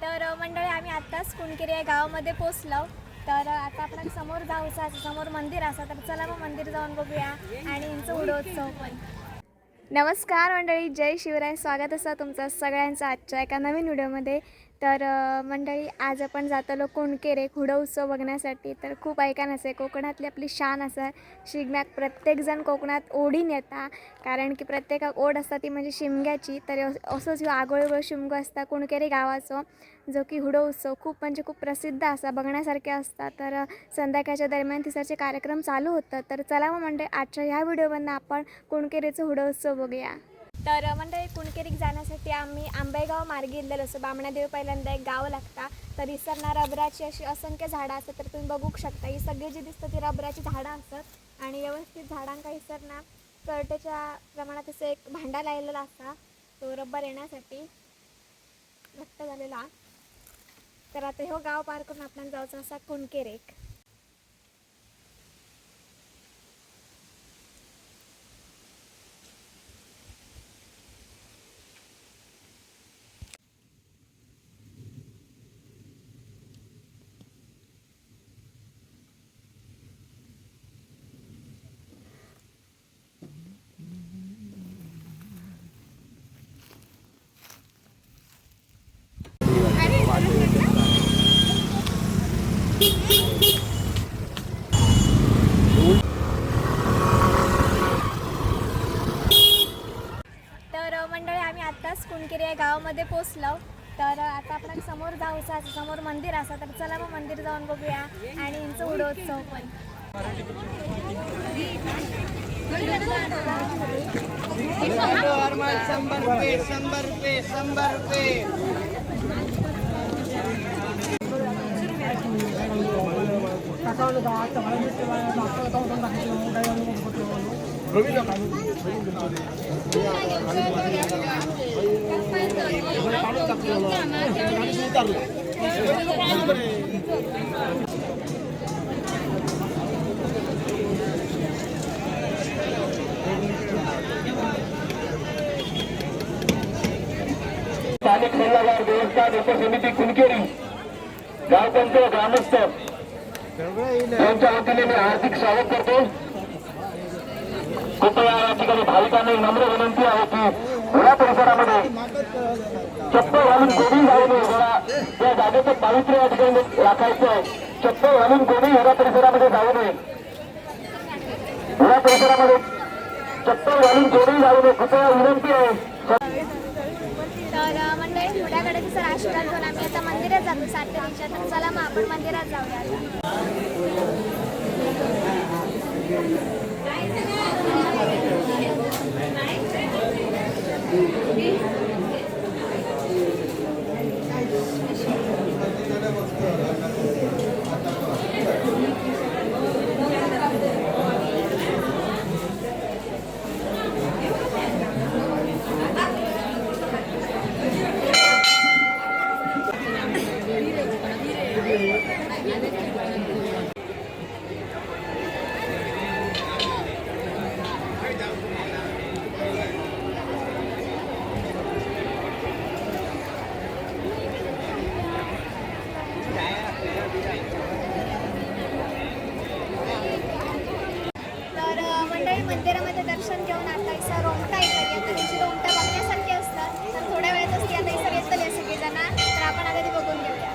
मंडळी आम्ही आत्ताच कुणकेरी या गावामध्ये पोचलो. तर आता आपण समोर जाऊचा, समोर मंदिर असा, तर चला मग मंदिर जाऊन बघूया आणि यांचं उडोत्सव पण. नमस्कार मंडळी, जय शिवराय. स्वागत असा तुमचं सगळ्यांचं आजच्या एका नवीन व्हिडिओमध्ये. तर मंडळी आज आपण जातलो कुणकेरी खुडो उत्सव बघण्यासाठी. तर खूप ऐकान असे कोकणातली आपली शान असा शिगम्याक प्रत्येकजण कोकणात ओढीन येता, कारण की प्रत्येकाक ओढ असता ती म्हणजे शिमग्याची. तर असंच आगळवेगळो शिमगो असता कुणकेरी गावाचो, जो की हुडो उत्सव खूप म्हणजे खूप प्रसिद्ध असा, बघण्यासारखे असतात. तर संध्याकाळच्या दरम्यान तिसरचे कार्यक्रम चालू होतात. तर चला मग मंडळी आजच्या ह्या व्हिडिओमधनं आपण कुणकेरीचं हुडो उत्सव बघूया. तर मंडळी कुणकेरीक जाण्यासाठी आम्ही आंबेगाव मार्गी गेलेलो असतो. बामणादेवी पहिल्यांदा एक गाव लागता. तर इसरना रबराची अशी असंख्य झाडं असतात. तर तुम्ही बघू शकता ही सगळी जी दिसतात ती रबराची झाडं असतात आणि व्यवस्थित झाडांका इसरना कर्टेच्या प्रमाणात असं एक भांडा लावलेला असता, तो रब्बर येण्यासाठी घट्ट झालेला. तर आता ह्यो गाव पार करून आपल्याला जायचं असा कुणकेरीक. मंडळी आम्ही आत्ताच कुणकेरी या गावामध्ये पोचलो. तर आता आपण समोर जाऊचा, समोर मंदिर असा, तर चला मग मंदिर जाऊन बघूया आणि यांचं उडोत्सव पण. स्थानिक सल्लागार देवस्थान उपसमिती कुणकेरी, गावपंचायत ग्रामस्थ यांच्या वतीने मी हार्दिक स्वागत करतो. कृपया या ठिकाणी भाविकांना नम्र विनंती आहे की घोडा परिसरामध्ये चप्पल घालून कोणी जाऊ नये. या जागेचं पावित्र्य या ठिकाणी राखायचं आहे. चप्पल घालून कोणी घोडा परिसरामध्ये जाऊ नये. घोडा परिसरामध्ये चप्पल घालून कोणी जाऊ नये, कृपया विनंती आहे. तर मंडळी थोड्याकडे सर आशीर्वाद घेऊन आम्ही आता मंदिरात जातो 7 ते 3. तर चला मग आपण मंदिरात जाऊया. मंदिरामध्ये दर्शन घेऊन आता इथं रोमटा येतात. आता त्यांची रोमटा बघण्यासारखी असतात. तर थोड्या वेळातच ती आता इथं येतली सगळेजण. तर आपण आता ती बघून घेऊया.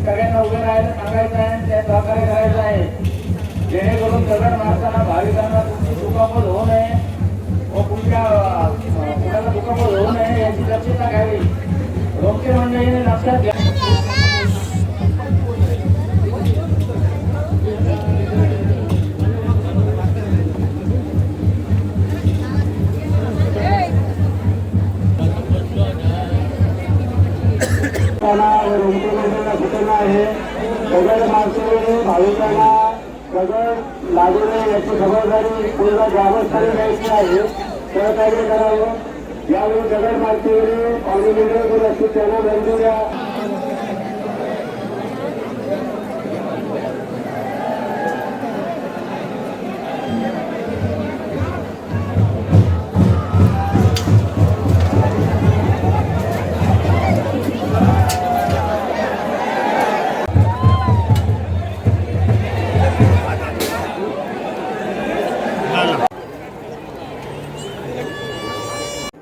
सगळ्यांना उभे राहायला सांगायचं आहे आणि त्या सहकार्य करायचं आहे जेणेकरून दगड मारताना भाविकांना तुमची दुखापत होऊ नये व कुणाला दुखापत होऊ नये याची दक्षता घ्यावी. रोखे मंडळीने लक्षात घ्या. सूचना आहे दगड मारते भाविकांना दगड लागू नये याची खबरदारी पूर्ण ग्रामस्थांनी घ्यायची आहे. सहकार्य करावं. यावेळी दगड मारते पाणी मिळवून असतो त्यांना बंधू द्या.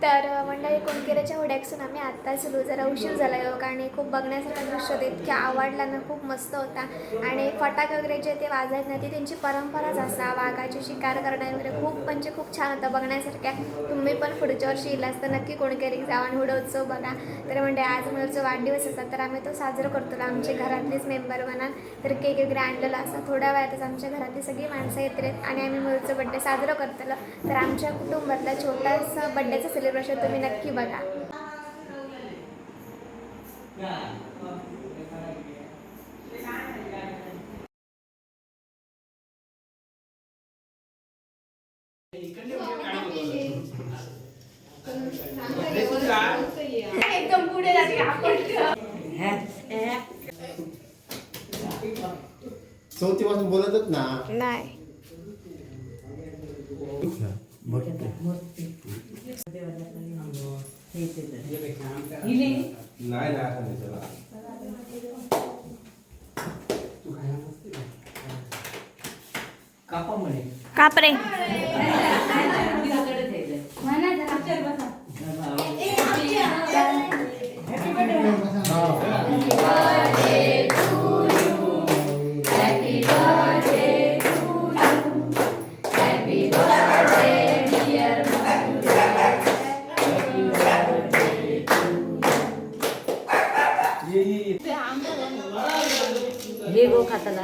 तर मंडळी कोणकेऱ्याच्या हुड्याकसून आम्ही आत्ताच आलो. जरा उशीर झाला कारण खूप बघण्यासारखं दृश्य होतं. इतक्या आवडला ना, खूप मस्त होता. आणि फटाके वगैरे जे ते वाजत नाही, ती त्यांची परंपराच असा. वाघाची शिकार करणे वगैरे खूप म्हणजे खूप छान होतं बघण्यासारख्या. तुम्ही पण पुढच्या वर्षी येलास तर नक्की कोणकेरीक जावा आणि हुडोत्सव बघा. तर म्हणजे आज मुलाचा वाढदिवस असतात तर आम्ही तो साजरा करतो. आमच्या घरातलेच मेंबर म्हणा तर केक वगैरे आणलेला असता. थोड्या वेळातच आमच्या घरातली सगळी माणसं येतात आणि आम्ही मुलाचा बड्डे साजरा करतो. तर आमच्या कुटुंबातला छोटासा बड्डेचं सेलिब्रेशन तुम्ही नक्की बघा. एकदम पुढे जाते आपण. चौथी पासून बोलतच ना नाही. नाही आता नाही चला तू काय कापा म्हणे कापरे हे गो खाताला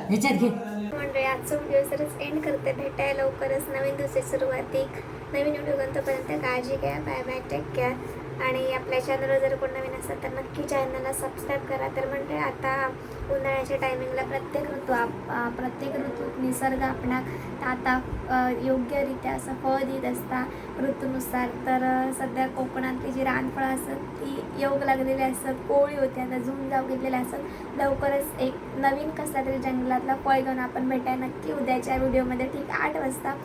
ह्याच्यात घे मंडळी आजचा व्हिडिओ सरच एंड करते. भेटाय लवकरच नवीन दिवसाची सुरुवाती नवीन व्हिडिओ गंतोपर्यंत काळजी घ्या. Bye bye, take care. आणि आपल्या चॅनलवर जर कोण नवीन असेल तर नक्की चॅनलला सबस्क्राईब करा. तर म्हणजे आता उन्हाळ्याच्या टायमिंगला प्रत्येक ऋतूत निसर्ग आपणाक आता योग्यरित्या असं फळ देत असता ऋतूनुसार. तर सध्या कोकणातली जी रानफळं असतात ती योग लागलेली असतात, कोळी होते, आता झुंज जाऊ घेतलेले असतात. लवकरच एक नवीन कसला तरी जंगलातला फळ घेऊन आपण भेटाय नक्की उद्याच्या व्हिडिओमध्ये ठीक 8 वाजता.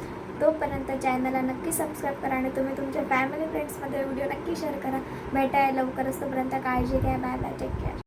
तोपर्यंत चॅनलला नक्की सबस्क्राईब करा आणि तुम्ही तुमच्या फॅमिली फ्रेंड्समध्ये व्हिडिओ नक्की शेअर करा. भेटाय लवकरच. तोपर्यंत काळजी घ्या. Bye bye, take care.